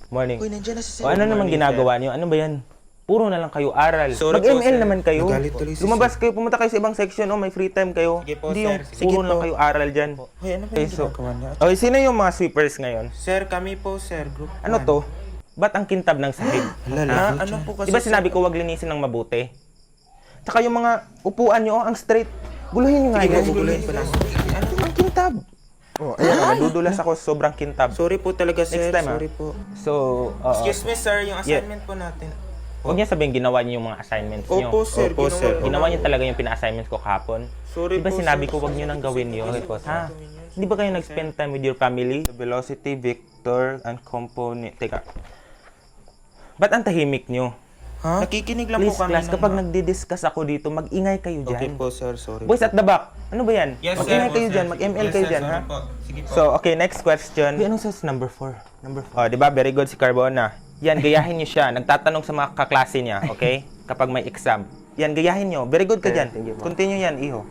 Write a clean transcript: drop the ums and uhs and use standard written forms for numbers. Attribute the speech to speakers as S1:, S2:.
S1: Morning.
S2: Uy, nandiyan na si
S1: O
S2: Sir.
S1: ano naman ginagawa niyo? Ano ba yan? Puro na lang kayo aral.
S3: Sorry po,
S1: Mag-ML
S3: sir.
S1: naman kayo.
S2: Nagalit tuloy si
S1: Lumabas kayo, pumunta kayo sa ibang section. Oh, may free time kayo.
S3: Sige po,
S1: Hindi
S3: sir.
S1: yung
S3: Sige
S1: puro na
S2: po.
S1: lang kayo aral dyan.
S2: Uy, ano ba
S1: Okay,
S2: yung
S1: so-
S2: ginagawa niya?
S1: Okay, sino yung mga sweepers ngayon?
S3: Sir, kami po, sir. Group
S1: Ano
S3: one.
S1: to? Ba't ang kintab ng sahig?
S2: Hala,
S3: Ano po kasi,
S1: Di ba sinabi ko wag linisin ng mabuti? Tsaka yung mga upuan nyo, ang straight. Guluhin nyo nga
S2: Sige po,
S1: yan.
S2: guguluhin ko lang.
S1: Ano ang kintab? Oh, ayan, nadudulas ako, sobrang kintab.
S3: Sorry po talaga, sir.
S1: Next time,
S3: Sorry po.
S1: So,
S3: Excuse me, sir. Yung assignment po natin.
S1: huwag niya sabihin ginawa niyo yung mga assignments niyo.
S3: Opo, sir.
S2: Opo,
S3: ginawa
S2: sir.
S3: ko.
S1: Ginawa niyo talaga yung pina-assignments ko kahapon.
S3: Sorry
S1: Di ba
S3: po,
S1: sinabi
S3: sir.
S1: ko wag niyo nang gawin yun? Ha? Hindi ba kayo nag-spend time with your family? The velocity, vector, and component. Teka. Ba't ang tahimik niyo?
S2: Ha?
S3: Nakikinig lang
S1: Please,
S3: po kami.
S1: class, kapag nagdi-discuss ako dito, mag-ingay kayo dyan.
S2: Okay po, sir. Sorry.
S1: Boys at the back, ano ba yan?
S3: Yes, sir.
S1: Mag-ingay kayo
S3: Yes,
S1: dyan,
S3: sir.
S1: mag-ML
S3: Yes,
S1: kayo
S3: sir.
S1: dyan, ha?
S3: Sorry po. Sige po.
S1: So, okay, next question. Anong says number 4? Number 4. Oh, di ba? Very good si Carbona. Yan, gayahin niyo siya. Nagtatanong sa mga kaklase niya, okay? Kapag may exam. Yan, gayahin niyo. Very good ka dyan. Continue yan, iho.